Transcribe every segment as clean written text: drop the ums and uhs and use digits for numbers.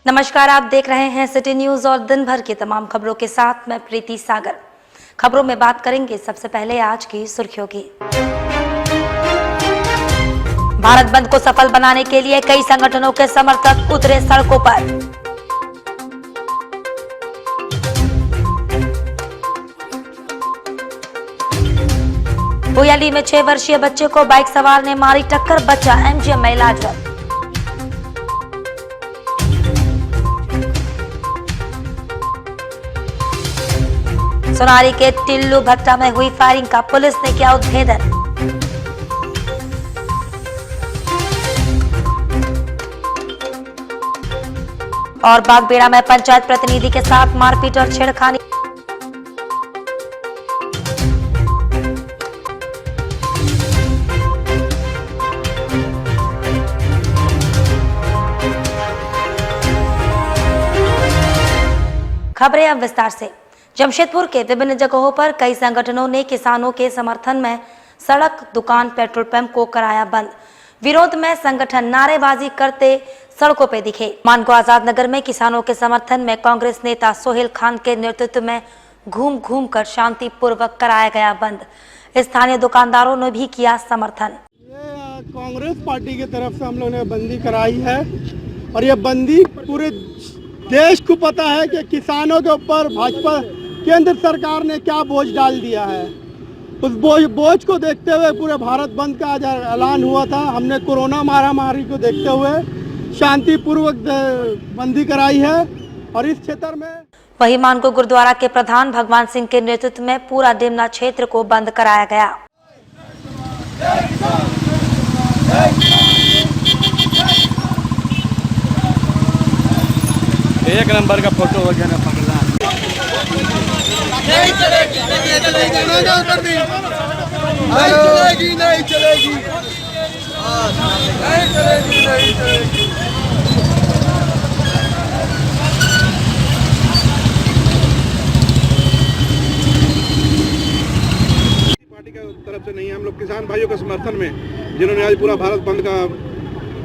नमस्कार, आप देख रहे हैं सिटी न्यूज और दिन भर की तमाम खबरों के साथ मैं प्रीति सागर। खबरों में बात करेंगे सबसे पहले आज की सुर्खियों की। भारत बंद को सफल बनाने के लिए कई संगठनों के समर्थक उतरे सड़कों पर। भोयाली में 6 वर्षीय बच्चे को बाइक सवार ने मारी टक्कर, बच्चा एमजीएम में इलाजरत। सोनारी के टिल्लू भट्टा में हुई फायरिंग का पुलिस ने किया उद्भेदन। और बागबेड़ा में पंचायत प्रतिनिधि के साथ मारपीट और छेड़खानी। खबरें अब विस्तार से। जमशेदपुर के विभिन्न जगहों पर कई संगठनों ने किसानों के समर्थन में सड़क, दुकान, पेट्रोल पंप को कराया बंद। विरोध में संगठन नारेबाजी करते सड़कों पे दिखे। मानको आजाद नगर में किसानों के समर्थन में कांग्रेस नेता सोहेल खान के नेतृत्व में घूम घूम कर शांतिपूर्वक कराया गया बंद। स्थानीय दुकानदारों ने भी किया समर्थन। कांग्रेस पार्टी की तरफ से हम लोगों ने बंदी कराई है और ये बंदी पूरे देश को पता है कि किसानों के ऊपर भाजपा केंद्र सरकार ने क्या बोझ डाल दिया है। उस बोझ को देखते हुए पूरे भारत बंद का आज ऐलान हुआ था। हमने कोरोना महामारी को देखते हुए शांतिपूर्वक बंदी कराई है और इस क्षेत्र में वहीं मानको गुरुद्वारा के प्रधान भगवान सिंह के नेतृत्व में पूरा डिमना क्षेत्र को बंद कराया गया। एक नंबर का फोटो हो गया ना पगला। नहीं चलेगी, नहीं चलेगी, नहीं चलेगी। पार्टी की तरफ से नहीं है। हम लोग किसान भाइयों के समर्थन में, जिन्होंने आज पूरा भारत बंद का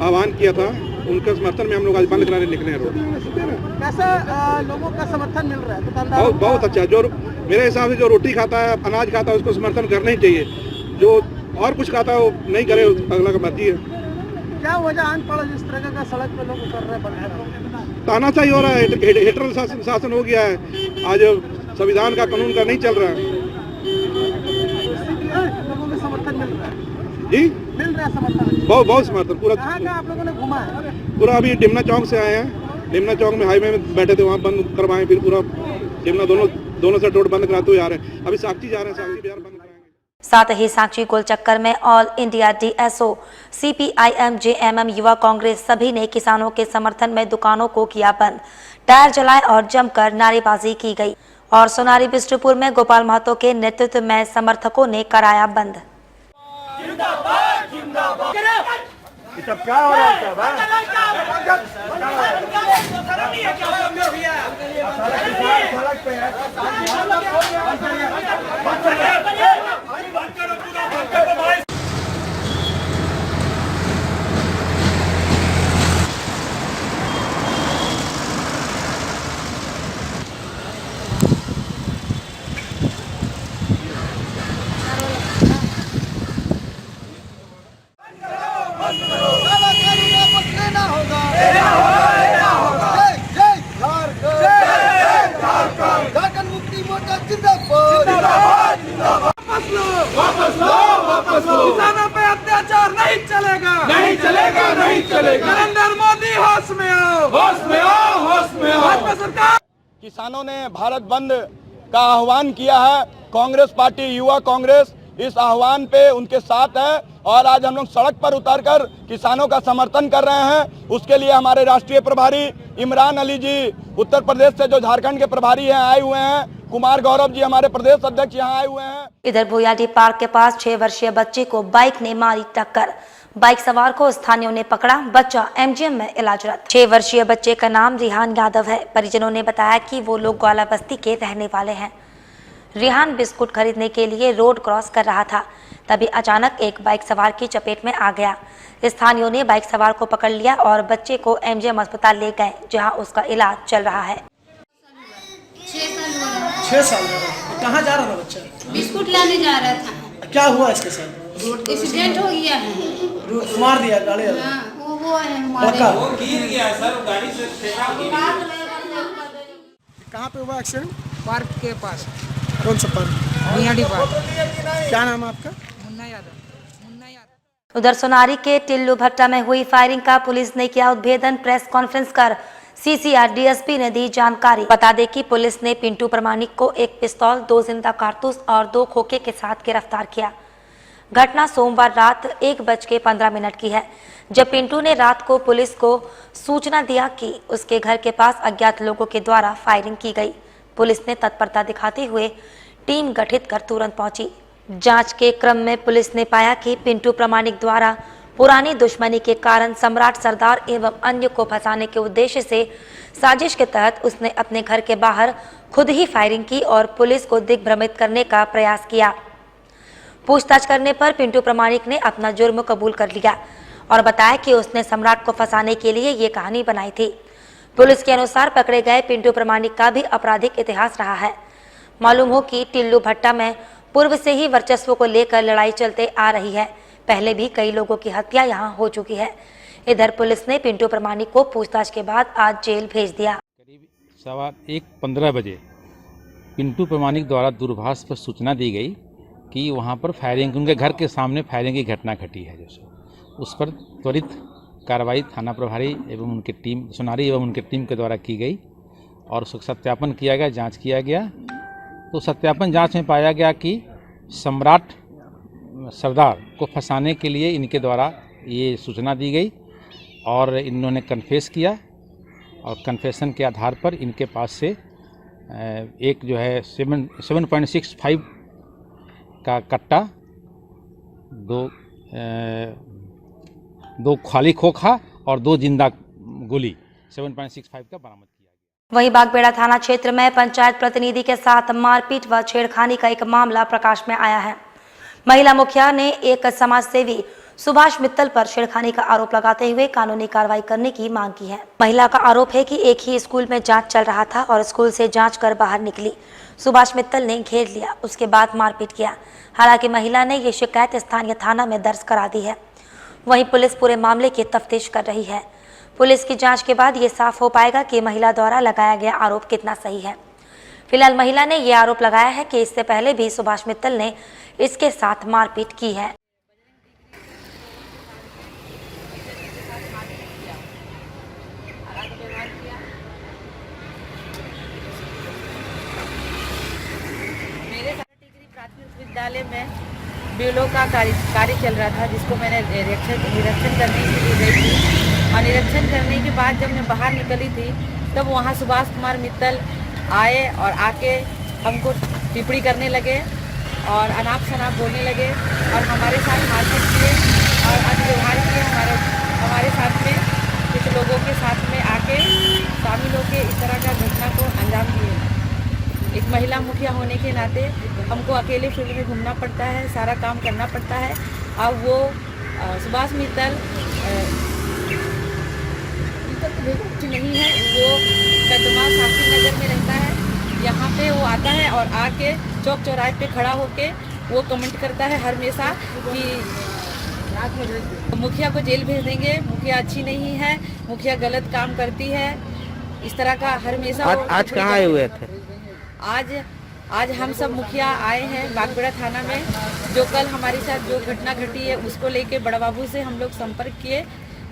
आह्वान किया था, उनके समर्थन में हम लोग आज बंद कराने निकले हैं रोड। कैसा लोगों का समर्थन मिल रहा है दुकानदारों? बहुत अच्छा। जो मेरे हिसाब से जो रोटी खाता है, अनाज खाता है, उसको समर्थन करना ही चाहिए। जो और कुछ खाता है वो नहीं करे, अगला का मर्जी है। क्या वजह आन पड़ा जिस तरह का सड़क पे लोग उतर रहे हैं? तानाशाही हो रहा है, हेटरल शासन हो गया है। आज संविधान का, कानून का नहीं चल रहा है। लोगों को समर्थन मिल रहा है जी, मिल रहा है समर्थन। बहुत समर्थन पूरा। कहाँ आप लोगों ने घुमा है? पूरा अभी डिमना चौक से आए हैं। डिमना चौक में हाईवे में बैठे थे, वहाँ बंद करवाएं, फिर पूरा डिमना दोनों से रोड बंद कराते हुए आ रहे हैं। अभी साक्षी जा रहे हैं, साक्षी बिहार बंद कराएंगे। साथ ही साक्षी गोल चक्कर में all India DSO, CPIM, JMM, युवा कांग्रेस सभी ने किसानों के समर्थन में दुकानों को किया बंद। टायर जलाए और जमकर नारेबाजी की गई। और सोनारी बिष्टुपुर में गोपाल महतो के नेतृत्व में समर्थकों ने कराया बंद। ये सब क्या हो रहा है? सड़क पे है। किसानों पे अत्याचार नहीं चलेगा, नहीं चलेगा, नहीं चलेगा। नरेंद्र मोदी होश में आओ, होश में आओ, होश में आओ। भाजपा सरकार। किसानों ने भारत बंद का आह्वान किया है। कांग्रेस पार्टी, युवा कांग्रेस इस आह्वान पे उनके साथ है और आज हम लोग सड़क पर उतरकर किसानों का समर्थन कर रहे हैं। उसके लिए हमारे राष्ट्रीय प्रभारी इमरान अली जी, उत्तर प्रदेश से जो झारखंड के प्रभारी हैं, आए हुए हैं। कुमार गौरव जी हमारे प्रदेश अध्यक्ष यहाँ आए हुए हैं। इधर भोयाली पार्क के पास 6 वर्षीय बच्चे को बाइक ने मारी टक्कर। बाइक सवार को स्थानियों ने पकड़ा, बच्चा एमजीएम में इलाजरत। 6 वर्षीय बच्चे का नाम रिहान यादव है। परिजनों ने बताया कि वो लोग ग्वाला बस्ती के रहने वाले हैं। रिहान बिस्कुट खरीदने के लिए रोड क्रॉस कर रहा था। तभी अचानक एक बाइक सवार की चपेट में आ गया। स्थानीयों ने बाइक सवार को पकड़ लिया और बच्चे को एमजीएम अस्पताल ले गए, जहां उसका इलाज चल रहा है। 6 साल का कहाँ जा रहा था बच्चा? बिस्कुट लाने जा रहा था। क्या हुआ इसके साथ? एक्सीडेंट हो गया है। मार दिया गाड़ी? हाँ, वो है हमारे। लड़का गिर गया सर, गाड़ी से कहाँ पे हुआ एक्सीडेंट? पार्क के पास, कौन सा पार्क? मियाडी पार्क। क्या नाम है आपका? मुन्ना यादव। उधर सोनारी के टिल्लू भट्टा में हुई फायरिंग का पुलिस ने किया उद्भेदन। प्रेस कॉन्फ्रेंस कर सीसीआर डीएसपी ने दी जानकारी। बता दें कि पुलिस ने पिंटू प्रमाणिक को एक पिस्तौल, 2 जिंदा कारतूस और 2 खोखे के साथ गिरफ्तार किया। घटना सोमवार रात 1:15 की है, जब पिंटू ने रात को पुलिस को सूचना दिया कि उसके घर के पास अज्ञात लोगों के द्वारा फायरिंग की गई। पुलिस ने तत्परता दिखाते हुए टीम गठित कर तुरंत पहुंची। जांच के क्रम में पुलिस ने पाया कि पिंटू प्रमाणिक द्वारा पुरानी दुश्मनी के कारण सम्राट सरदार एवं अन्य को फंसाने के उद्देश्य से साजिश के तहत उसने अपने घर के बाहर खुद ही फायरिंग की और पुलिस को दिग्भ्रमित करने का प्रयास किया। पूछताछ करने पर पिंटू प्रमाणिक ने अपना जुर्म कबूल कर लिया और बताया कि उसने सम्राट को फंसाने के लिए ये कहानी बनाई थी। पुलिस के अनुसार पकड़े गए पिंटू प्रमाणिक का भी आपराधिक इतिहास रहा है। मालूम हो कि टिल्लू भट्टा में पूर्व से ही वर्चस्व को लेकर लड़ाई चलते आ रही है। पहले भी कई लोगों की हत्या यहां हो चुकी है। इधर पुलिस ने पिंटू प्रमाणिक को पूछताछ के बाद आज जेल भेज दिया। करीब 1:15 बजे पिंटू प्रमाणिक द्वारा दूरभाष पर सूचना दी गई कि वहां पर फायरिंग, उनके घर के सामने फायरिंग की घटना घटी है। जैसे उस पर त्वरित कार्रवाई थाना प्रभारी एवं उनकी टीम, सोनारी एवं उनकी टीम के द्वारा की गई और उसका सत्यापन किया गया, जांच किया गया। तो सत्यापन जांच में पाया गया कि सम्राट सरदार को फंसाने के लिए इनके द्वारा ये सूचना दी गई और इन्होंने कन्फेस किया और कन्फेशन के आधार पर इनके पास से एक जो है 7.65 का कट्टा, 2 खाली खोखा और 2 जिंदा गोली 7.65 का बरामद किया गया। वहीं बागबेड़ा थाना क्षेत्र में पंचायत प्रतिनिधि के साथ मारपीट व छेड़खानी का एक मामला प्रकाश में आया है। महिला मुखिया ने एक समाजसेवी सुभाष मित्तल पर छेड़खानी का आरोप लगाते हुए कानूनी कार्रवाई करने की मांग की है। महिला का आरोप है कि एक ही स्कूल में जांच चल रहा था और स्कूल से जांच कर बाहर निकली। सुभाष मित्तल ने घेर लिया, उसके बाद मारपीट किया। हालांकि महिला ने ये शिकायत स्थानीय थाना में दर्ज करा दी है। वहीं पुलिस पूरे मामले की तफ्तीश कर रही है। पुलिस की जांच के बाद ये साफ हो पाएगा कि महिला द्वारा लगाया गया आरोप कितना सही है। फिलहाल महिला ने ये आरोप लगाया है कि इससे पहले भी सुभाष मित्तल ने इसके साथ मारपीट की है। मेरे प्राथमिक विद्यालय में बीएलओ का कार्य चल रहा था, जिसको मैंने निरीक्षण करने के लिए गई थी। और निरीक्षण करने के बाद जब मैं बाहर निकली थी तब वहाँ सुभाष कुमार मित्तल आए और आके हमको टिप्पणी करने लगे और अनाप शनाप बोलने लगे और हमारे साथ मारपीट किए और अतिव्यवहार किए। हमारे साथ में कुछ लोगों के साथ में आके शामिल होकर इस तरह का घटना को अंजाम दिए। एक महिला मुखिया होने के नाते हमको अकेले फील्ड में घूमना पड़ता है, सारा काम करना पड़ता है। अब वो सुभाष मित्तल कुछ नहीं है, वो कदमा शास्त्री नगर में रहता है। यहाँ पे वो आता है और आके चौक चौराहे पे खड़ा होके वो कमेंट करता है हर हमेशा कि मुखिया को जेल भेज देंगे, मुखिया अच्छी नहीं है, मुखिया गलत काम करती है। इस तरह का हर हमेशा। आज कहाँ आए हुए थे? आज हम सब मुखिया आए हैं बागबेड़ा थाना में। जो कल हमारे साथ जो घटना घटी है उसको लेके बड़ा बाबू से हम लोग संपर्क किए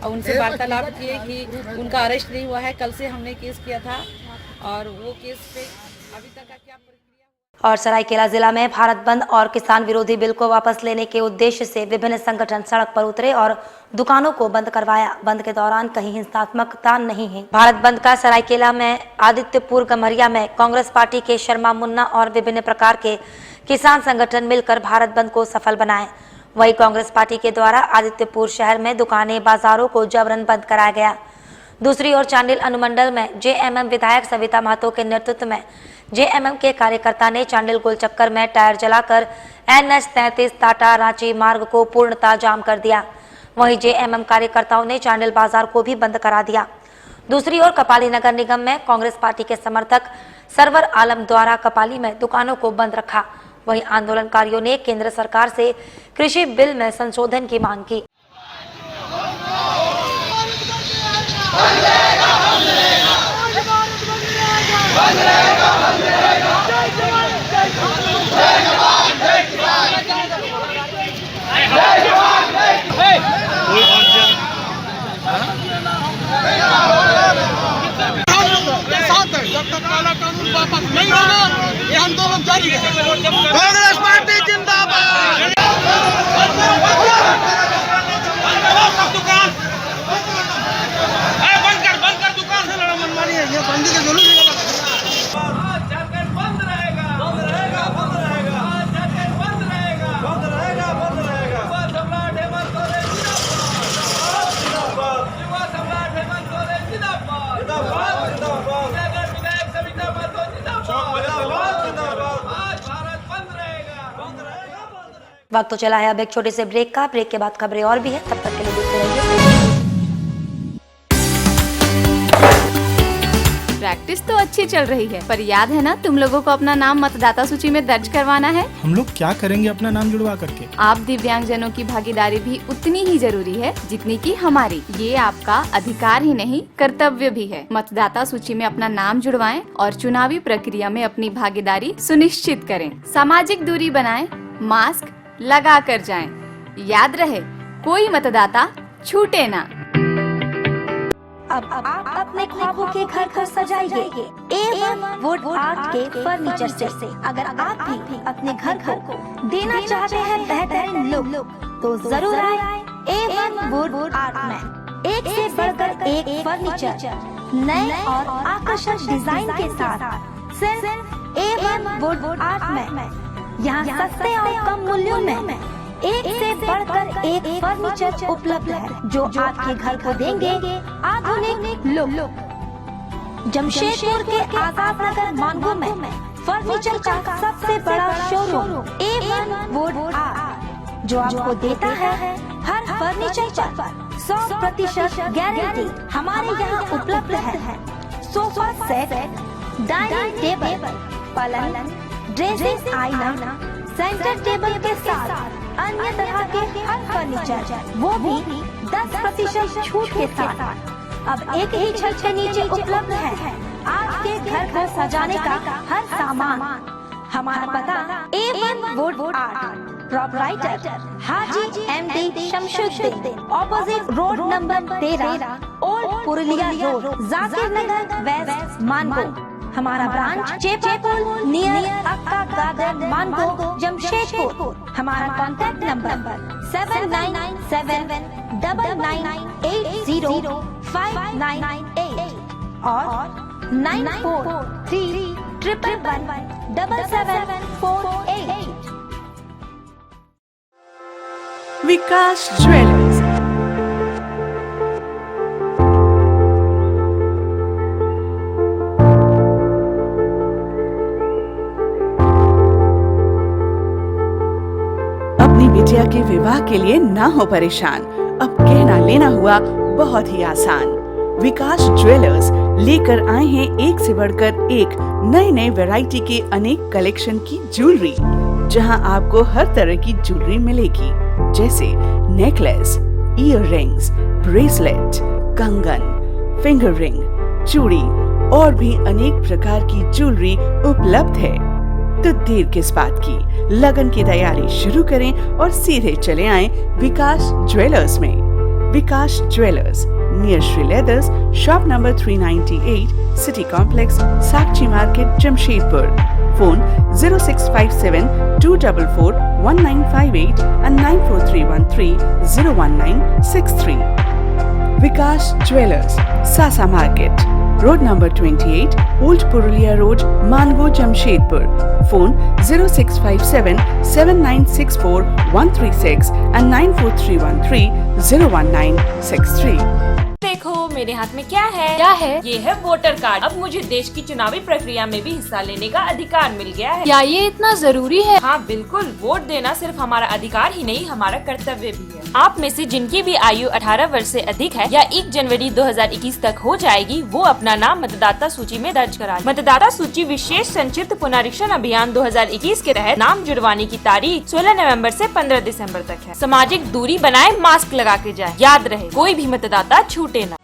और उनसे वार्तालाप किए कि उनका अरेस्ट नहीं हुआ है। कल से हमने केस किया था और वो केस पे अभी तक का क्या प्रक्रिया। और सरायकेला जिला में भारत बंद और किसान विरोधी बिल को वापस लेने के उद्देश्य से विभिन्न संगठन सड़क पर उतरे और दुकानों को बंद करवाया। बंद के दौरान कहीं हिंसात्मकता नहीं है। भारत बंद का सरायकेला में आदित्यपुर गमरिया में कांग्रेस पार्टी के शर्मा मुन्ना और विभिन्न प्रकार के किसान संगठन मिलकर भारत बंद को सफल बनाए। वहीं कांग्रेस पार्टी के द्वारा आदित्यपुर शहर में दुकानें, बाजारों को जबरन बंद कराया गया। दूसरी ओर चांडिल अनुमंडल में जेएमएम विधायक सविता महतो के नेतृत्व में जेएमएम के कार्यकर्ता ने चांडिल गोल चक्कर में टायर जलाकर NH 33 टाटा रांची मार्ग को पूर्णतः जाम कर दिया। वहीं JMM कार्यकर्ताओं ने चांडिल बाजार को भी बंद करा दिया। दूसरी ओर कपाली नगर निगम में कांग्रेस पार्टी के समर्थक सरवर आलम द्वारा कपाली में दुकानों को बंद रखा। वहीं आंदोलनकारियों ने केंद्र सरकार से कृषि बिल में संशोधन की मांग की। जब तक काला कानून वापस नहीं होगा ये आंदोलन जारी रहेगा। कांग्रेस पार्टी जिंदाबाद। बंद कर दुकान से लड़ा मनमानी है, ये बंदी के जुलूस वक्त तो चला है अब एक छोटे से ब्रेक का। ब्रेक के बाद खबरें और भी है, तब तक के लिए देखते रहिए। प्रैक्टिस तो अच्छी चल रही है, पर याद है ना तुम लोगों को अपना नाम मतदाता सूची में दर्ज करवाना है। हम लोग क्या करेंगे अपना नाम जुड़वा करके? आप दिव्यांगजनों की भागीदारी भी उतनी ही जरूरी है जितनी की हमारी। ये आपका अधिकार ही नहीं कर्तव्य भी है। मतदाता सूची में अपना नाम जुड़वाएं और चुनावी प्रक्रिया में अपनी भागीदारी सुनिश्चित करें। सामाजिक दूरी बनाएं, मास्क लगा कर जाएं। याद रहे कोई मतदाता छूटे ना। अब आप अपने ख्वाबों के घर को सजाइए A1 वुड आर्ट के फर्नीचर से। अगर आप भी अपने घर को देना चाहते हैं बेहतरीन लुक, तो जरूर आए A1 वुड आर्ट में। एक से बढ़कर एक फर्नीचर नए और आकर्षक डिजाइन के साथ सिर्फ A1 वुड आर्ट में। यहाँ सस्ते और कम मूल्यों में एक से बढ़कर एक फर्नीचर उपलब्ध है, जो आपके घर को देंगे आधुनिक लुक। जमशेदपुर के आजाद नगर मानगो में फर्नीचर का सबसे बड़ा शोरूम A1 वुड आर्ट, जो आपको देता है हर फर्नीचर पर 100% गारंटी। हमारे यहाँ उपलब्ध है सोफा सेट, डाइनिंग टेबल, पलंग, ड्रेसिंग आईना, सेंटर टेबल के साथ अन्य तरह के हर फर्नीचर, वो भी 10% छूट के साथ। अब एक ही छत के नीचे उपलब्ध है आपके घर को सजाने का हर सामान। हमारा पता A1 wood art, proprietor Haji MD Shamshuddin, opposite road number 13, old Purulia road, Zakir Nagar west, Mango. हमारा branch Chepapul near Akka garden, Mango, Jamshedpur. हमारा कॉन्टैक्ट नंबर 799799805998 और 9431117748। विकास ज्वेलर्स। बिटिया के विवाह के लिए ना हो परेशान, अब कहना लेना हुआ बहुत ही आसान। विकास ज्वेलर्स लेकर आए हैं एक से बढ़कर एक नए वैरायटी के अनेक कलेक्शन की ज्वेलरी, जहां आपको हर तरह की ज्वेलरी मिलेगी, जैसे नेकलेस, ईयर रिंग्स, ब्रेसलेट, कंगन, फिंगर रिंग, चूड़ी और भी अनेक प्रकार की ज्वेलरी उपलब्ध है। तो देर किस बात की, लगन की तैयारी शुरू करें और सीधे चले आएं विकास ज्वेलर्स में। Vikas jewellers near Shri leathers, shop number 398, city complex, Sakshi market, Jamshedpur. Phone 0657-244-1958 and 9431301963। Vikas jewellers, Sasa market, road number 28, old Purulia road, Mango, Jamshedpur. Phone 0657-7964-136 and 9431301963। देखो मेरे हाथ में क्या है? ये है वोटर कार्ड। अब मुझे देश की चुनावी प्रक्रिया में भी हिस्सा लेने का अधिकार मिल गया है। क्या ये इतना जरूरी है? हाँ बिल्कुल, वोट देना सिर्फ हमारा अधिकार ही नहीं, हमारा कर्तव्य भी है। आप में से जिनकी भी आयु 18 वर्ष से अधिक है या 1 जनवरी 2021 तक हो जाएगी, वो अपना नाम मतदाता सूची में दर्ज करा। मतदाता सूची विशेष संक्षिप्त पुनरीक्षण अभियान 2021 के तहत नाम जुड़वाने की तारीख 16 नवंबर से 15 दिसंबर तक है। सामाजिक दूरी बनाए, मास्क लगा के जाए। याद रहे, कोई भी मतदाता छूटे ना।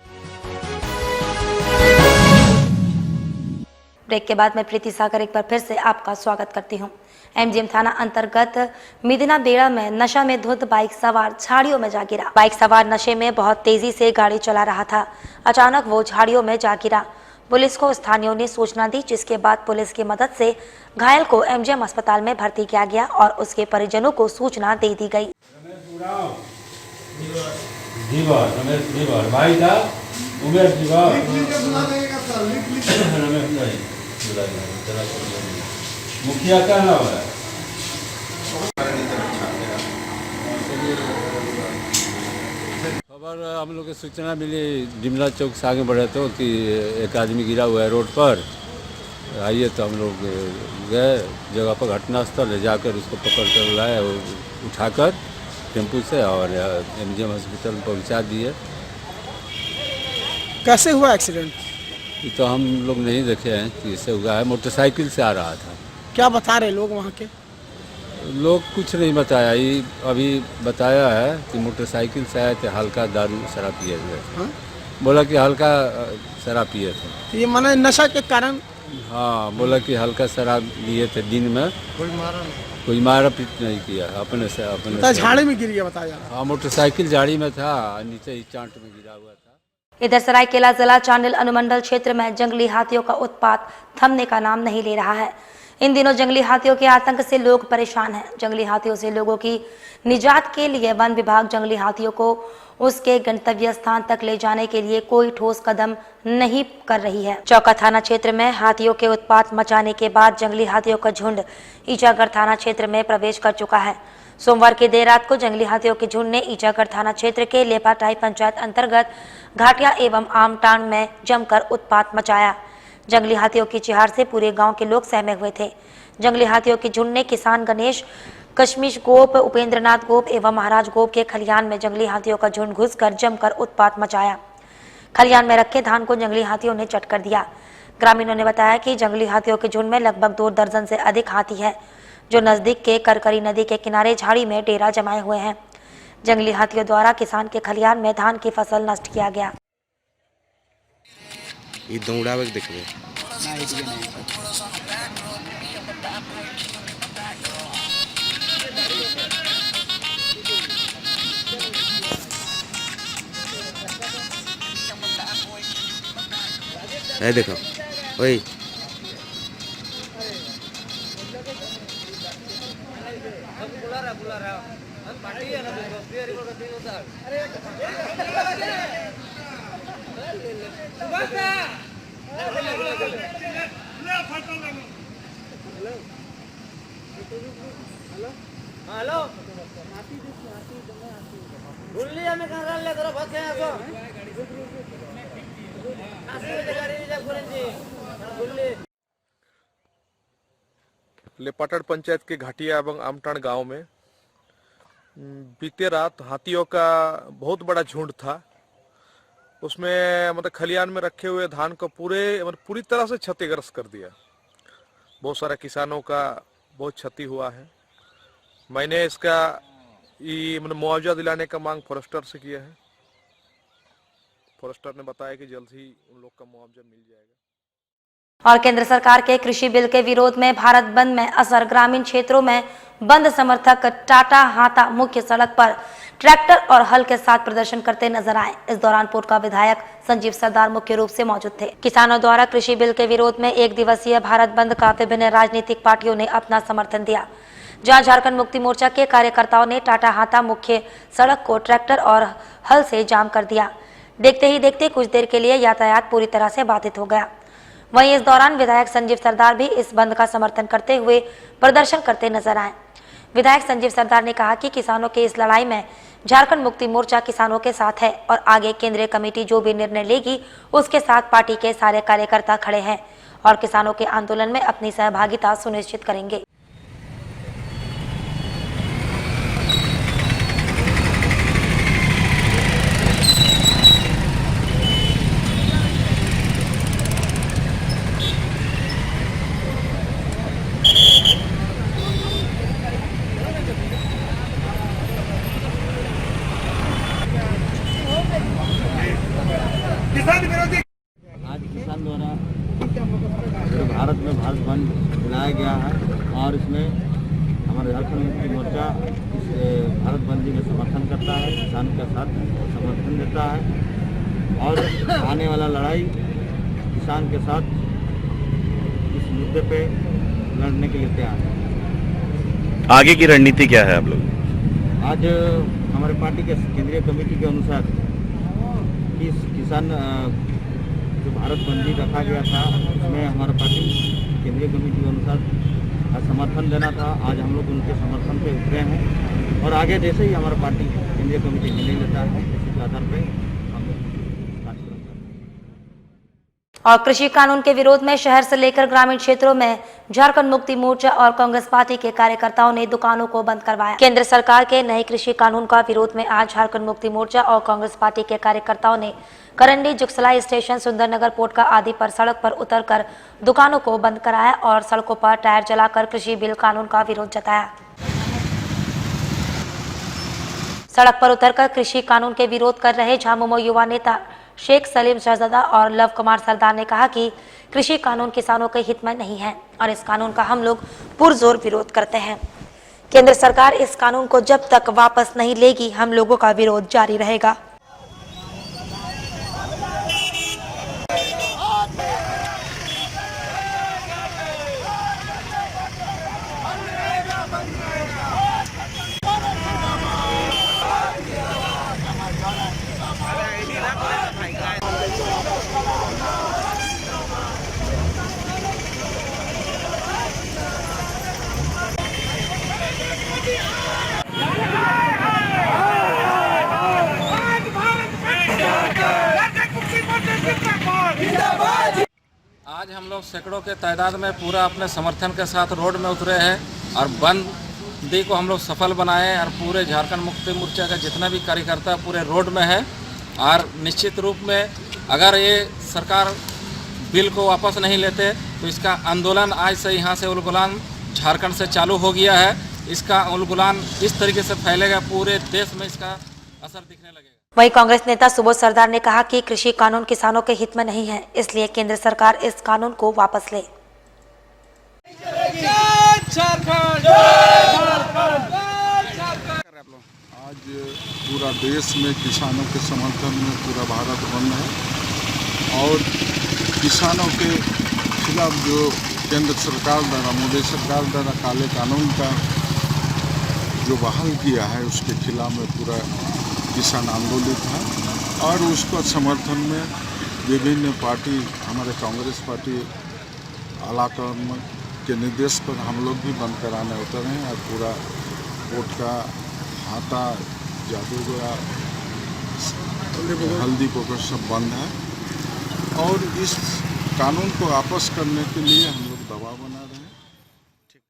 ब्रेक के बाद मैं प्रीति सागर एक बार फिर से आपका स्वागत करती हूं। एमजीएम थाना अंतर्गत मिदिना बेड़ा में नशा में धुत बाइक सवार झाड़ियों में जा गिरा। बाइक सवार नशे में बहुत तेजी से गाड़ी चला रहा था। अचानक वो झाड़ियों में जा गिरा। पुलिस को स्थानीयों ने सूचना दी, जिसके बाद पुलिस की मदद से घायल को एमजीएम अस्पताल में भर्ती किया गया और उसके परिजनों को सूचना दे दी गई। मुखिया का नाम है। खबर हम लोग को सूचना मिली, डिमला चौक से आगे बढ़े तो कि एक आदमी गिरा हुआ है रोड पर। आइए तो हम लोग गए जगह पर, घटनास्थल ले जाकर उसको पकड़ कर लाए, उठाकर टेम्पू से और एमजीएम हॉस्पिटल में पहुंचा दिए। कैसे हुआ एक्सीडेंट? ये तो हम लोग नहीं देखे हैं कि इससे हुआ है। मोटरसाइकिल से आ रहा था। क्या बता रहे लोग वहाँ के? लोग कुछ नहीं बताया, ये अभी बताया है कि मोटरसाइकिल से आए थे, हल्का दारू शराब पिए हुए थे। बोला कि हल्का शराब पिए थे। ये माना नशा के कारण? हाँ, बोला कि हल्का शराब लिए थे दिन में। कोई मारा पीट नहीं किया, अपने से झाड़ी में गिर गया बताया। हाँ, मोटरसाइकिल झाड़ी में था, नीचे ही चांट में गिरा हुआ था। इधर सरायकेला जिला चांडिल अनुमंडल क्षेत्र में जंगली हाथियों का उत्पात थमने का नाम नहीं ले रहा है। इन दिनों जंगली हाथियों के आतंक से लोग परेशान हैं। जंगली हाथियों से लोगों की निजात के लिए वन विभाग जंगली हाथियों को उसके गंतव्य स्थान तक ले जाने के लिए कोई ठोस कदम नहीं कर रही है। चौका थाना क्षेत्र में हाथियों के उत्पात मचाने के बाद जंगली हाथियों का झुंड ईचागढ़ थाना क्षेत्र में प्रवेश कर चुका है। सोमवार की देर रात को जंगली हाथियों के झुंड ने ईचागढ़ थाना क्षेत्र के लेपाटाई पंचायत अंतर्गत घाटिया एवं आमटांग में जमकर उत्पात मचाया। जंगली हाथियों की चिहार से पूरे गांव के लोग सहमे हुए थे। जंगली हाथियों के झुंड ने किसान गणेश, कश्मीश गोप, उपेंद्रनाथ गोप एवं महाराज गोप के खलियान में जंगली हाथियों का झुंड घुसकर जमकर उत्पात मचाया। खलियान में रखे धान को जंगली हाथियों ने चट कर दिया। ग्रामीणों ने बताया कि जंगली हाथियों के झुंड में लगभग 2 दर्जन से अधिक हाथी है, जो नजदीक के करकरी नदी के किनारे झाड़ी में डेरा जमाए हुए हैं। जंगली हाथियों द्वारा किसान के खलियान में धान की फसल नष्ट किया गया। ये दौड़ावे के देखबे ए देखो ओए हेलो लेपाटड़ पंचायत के घाटिया एवं आमटाण गांव में बीते रात हाथियों का बहुत बड़ा झुंड था। उसमें मतलब खलियान में रखे हुए धान को पूरी तरह से क्षतिग्रस्त कर दिया। बहुत सारे किसानों का बहुत क्षति हुआ है। मैंने इसका मुआवजा दिलाने का मांग फॉरेस्टर से किया है। फॉरेस्टर ने बताया कि जल्द ही उन लोग का मुआवजा मिल जाएगा। और केंद्र सरकार के कृषि बिल के विरोध में भारत बंद में असर। ग्रामीण क्षेत्रों में बंद समर्थक टाटा हाता मुख्य सड़क पर ट्रैक्टर और हल के साथ प्रदर्शन करते नजर आए। इस दौरान पूर्व का विधायक संजीव सरदार मुख्य रूप से मौजूद थे। किसानों द्वारा कृषि बिल के विरोध में 1 दिवसीय भारत बंद का विभिन्न राजनीतिक पार्टियों ने अपना समर्थन दिया। जहां झारखंड मुक्ति मोर्चा के कार्यकर्ताओं ने टाटा हाता मुख्य सड़क को ट्रैक्टर और हल से जाम कर दिया। देखते ही देखते कुछ देर के लिए यातायात पूरी तरह से बाधित हो गया। वहीं इस दौरान विधायक संजीव सरदार भी इस बंद का समर्थन करते हुए प्रदर्शन करते नजर आए। विधायक संजीव सरदार ने कहा कि किसानों की इस लड़ाई में झारखंड मुक्ति मोर्चा किसानों के साथ है और आगे केंद्रीय कमेटी जो भी निर्णय लेगी उसके साथ पार्टी के सारे कार्यकर्ता खड़े हैं और किसानों के आंदोलन में अपनी सहभागिता सुनिश्चित करेंगे। आज किसान द्वारा भारत में भारत बंद बुलाया गया है और इसमें हमारे झारखंड मुक्ति मोर्चा इस भारत बंदी में समर्थन करता है, किसान के साथ समर्थन देता है और आने वाला लड़ाई किसान के साथ इस मुद्दे पे लड़ने के लिए तैयार है। आगे की रणनीति क्या है आप लोग? आज हमारे पार्टी के केंद्रीय कमेटी के अनुसार इस किसान जो भारत बंदी रखा गया था उसमें हमारा पार्टी केंद्रीय कमेटी के अनुसार समर्थन देना था। आज हम लोग उनके समर्थन पे उतरे हैं और आगे जैसे ही हमारा पार्टी केंद्रीय कमेटी निर्णय लेता है उसी के आधार पर हम और कृषि कानून के विरोध में शहर से लेकर ग्रामीण क्षेत्रों में झारखंड मुक्ति मोर्चा और कांग्रेस पार्टी के कार्यकर्ताओं ने दुकानों को बंद करवाया। केंद्र सरकार के नए कृषि कानून का विरोध में आज झारखंड मुक्ति मोर्चा और कांग्रेस पार्टी के कार्यकर्ताओं ने करंडी, जुगसलाई स्टेशन, सुंदरनगर, पोटका आदि पर सड़क पर उतरकर दुकानों को बंद कराया और सड़कों पर टायर जलाकर कृषि बिल कानून का विरोध जताया। सड़क पर उतरकर कृषि कानून के विरोध कर रहे झामुमो युवा नेता शेख सलीम शहजादा और लव कुमार सरदार ने कहा कि कृषि कानून किसानों के हित में नहीं है और इस कानून का हम लोग पुरजोर विरोध करते हैं। केंद्र सरकार इस कानून को जब तक वापस नहीं लेगी हम लोगों का विरोध जारी रहेगा। आज हम लोग सैकड़ों के तादाद में पूरा अपने समर्थन के साथ रोड में उतरे हैं और बंदी को हम लोग सफल बनाए और पूरे झारखंड मुक्ति मोर्चा का जितना भी कार्यकर्ता पूरे रोड में है और निश्चित रूप में अगर ये सरकार बिल को वापस नहीं लेते तो इसका आंदोलन आज से यहाँ से उलगुलान झारखंड से चालू हो गया है। इसका उलगुलान इस तरीके से फैलेगा, पूरे देश में इसका असर दिखने लगेगा। वहीं कांग्रेस नेता सुबोध सरदार ने कहा कि कृषि कानून किसानों के हित में नहीं है, इसलिए केंद्र सरकार इस कानून को वापस ले। आज पूरा देश में किसानों के समर्थन में पूरा भारत बंद है और किसानों के खिलाफ जो केंद्र सरकार द्वारा, मोदी सरकार द्वारा काले कानून का जो बहाल किया है उसके खिलाफ में पूरा किसान आंदोलित है और उसका समर्थन में विभिन्न पार्टी, हमारे कांग्रेस पार्टी आलाकमान के निर्देश पर हम लोग भी बंद कराने उतरे हैं और पूरा पोटका, हाथा, जादूगरा, हल्दी पोखर सब बंद है और इस कानून को वापस करने के लिए हम लोग दबाव बना रहे हैं।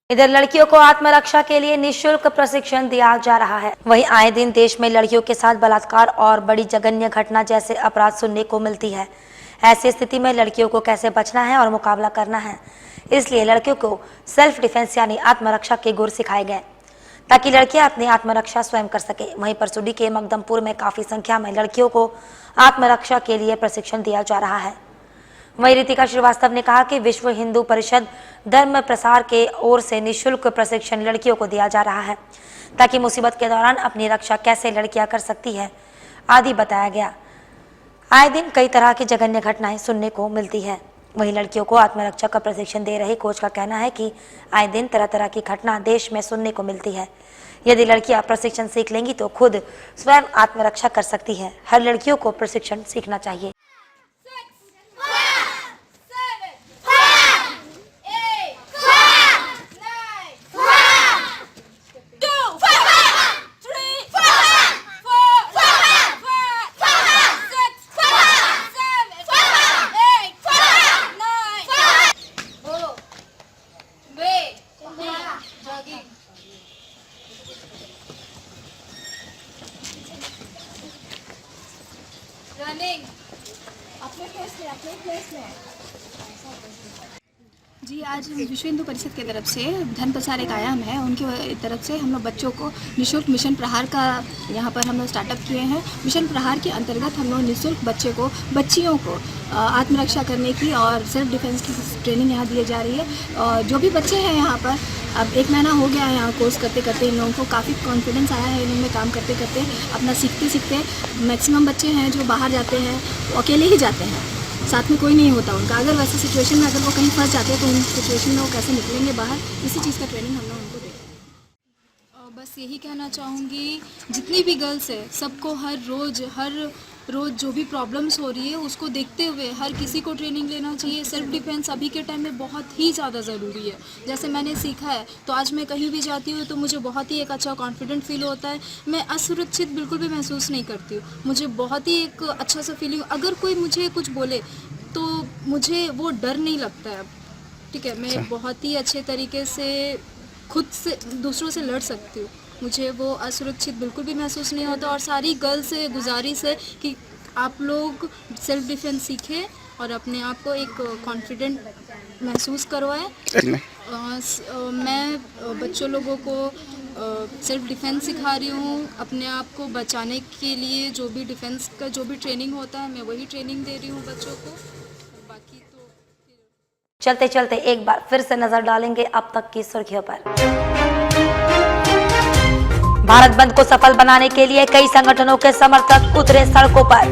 इधर लड़कियों को आत्मरक्षा के लिए निःशुल्क प्रशिक्षण दिया जा रहा है। वहीं आए दिन देश में लड़कियों के साथ बलात्कार और बड़ी जघन्य घटना जैसे अपराध सुनने को मिलती है। ऐसी स्थिति में लड़कियों को कैसे बचना है और मुकाबला करना है, इसलिए लड़कियों को सेल्फ डिफेंस यानी आत्मरक्षा के गुर सिखाए गए ताकि लड़कियां अपनी आत्मरक्षा स्वयं कर सके। वहीं परसुडी के मकदमपुर में काफी संख्या में लड़कियों को आत्मरक्षा के लिए प्रशिक्षण दिया जा रहा है। वहीं रितिका श्रीवास्तव ने कहा कि विश्व हिंदू परिषद धर्म प्रसार के ओर से निःशुल्क प्रशिक्षण लड़कियों को दिया जा रहा है ताकि मुसीबत के दौरान अपनी रक्षा कैसे लड़कियां कर सकती है आदि बताया गया। आए दिन कई तरह की जघन्य घटनाएं सुनने को मिलती है। वहीं लड़कियों को आत्मरक्षा का प्रशिक्षण दे रहे कोच का कहना है कि आए दिन तरह तरह की घटना देश में सुनने को मिलती है। यदि लड़कियां प्रशिक्षण सीख लेंगी तो खुद स्वयं आत्मरक्षा कर सकती है। हर लड़कियों को प्रशिक्षण सीखना चाहिए। जी, आज विश्व हिंदू परिषद की तरफ से धन प्रचार एक आयाम है, उनकी तरफ से हम लोग बच्चों को निःशुल्क मिशन प्रहार का यहाँ पर हम लोग स्टार्टअप किए हैं। मिशन प्रहार के अंतर्गत हम लोग निःशुल्क बच्चियों को आत्मरक्षा करने की और सेल्फ डिफेंस की ट्रेनिंग यहाँ दी जा रही है। और जो भी बच्चे हैं यहाँ पर, अब 1 महीना हो गया है यहाँ कोर्स करते करते, इन लोगों को काफ़ी कॉन्फिडेंस आया है इनमें काम करते करते, अपना सीखते सीखते। मैक्सिमम बच्चे हैं जो बाहर जाते हैं वो अकेले ही जाते हैं, साथ में कोई नहीं होता उनका। अगर वैसे सिचुएशन में अगर वो कहीं फंस जाते हैं तो उन सिचुएशन में वो कैसे निकलेंगे बाहर, इसी चीज़ का ट्रेनिंग हम लोग उनको देते हैं। बस यही कहना चाहूँगी, जितनी भी गर्ल्स है सबको हर रोज़ जो भी प्रॉब्लम्स हो रही है उसको देखते हुए हर किसी को ट्रेनिंग लेना चाहिए। सेल्फ डिफेंस अभी के टाइम में बहुत ही ज़्यादा ज़रूरी है। जैसे मैंने सीखा है तो आज मैं कहीं भी जाती हूँ तो मुझे बहुत ही एक अच्छा कॉन्फिडेंट फील होता है। मैं असुरक्षित बिल्कुल भी महसूस नहीं करती हूँ। मुझे बहुत ही एक अच्छा सा फीलिंग, अगर कोई मुझे कुछ बोले तो मुझे वो डर नहीं लगता है। ठीक है, मैं बहुत ही अच्छे तरीके से खुद से दूसरों से लड़ सकती हूँ। मुझे वो असुरक्षित बिल्कुल भी महसूस नहीं होता। और सारी गर्ल्स से गुजारिश है कि आप लोग सेल्फ डिफेंस सीखें और अपने आप को एक कॉन्फिडेंट महसूस करवाएं। मैं बच्चों लोगों को सेल्फ डिफेंस सिखा रही हूँ। अपने आप को बचाने के लिए जो भी डिफेंस का जो भी ट्रेनिंग होता है मैं वही ट्रेनिंग दे रही हूँ बच्चों को। बाकी तो चलते चलते एक बार फिर से नजर डालेंगे अब तक की सुर्खियों पर। भारत बंद को सफल बनाने के लिए कई संगठनों के समर्थक उतरे सड़कों पर।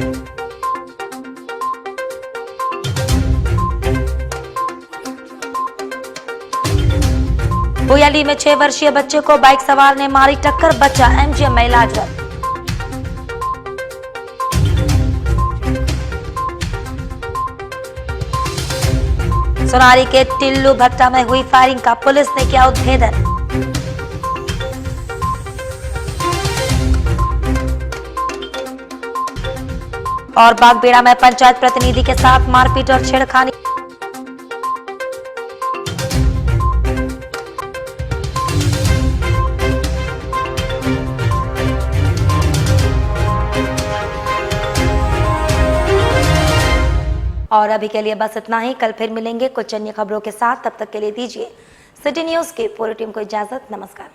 भुयाली में 6 वर्षीय बच्चे को बाइक सवार ने मारी टक्कर, बच्चा एमजीएम में इलाजरत। सोनारी के टिल्लू भट्टा में हुई फायरिंग का पुलिस ने किया उद्भेदन। और बागबेड़ा में पंचायत प्रतिनिधि के साथ मारपीट और छेड़खानी। और अभी के लिए बस इतना ही। कल फिर मिलेंगे कुछ अन्य खबरों के साथ। तब तक के लिए दीजिए सिटी न्यूज की पूरी टीम को इजाजत। नमस्कार।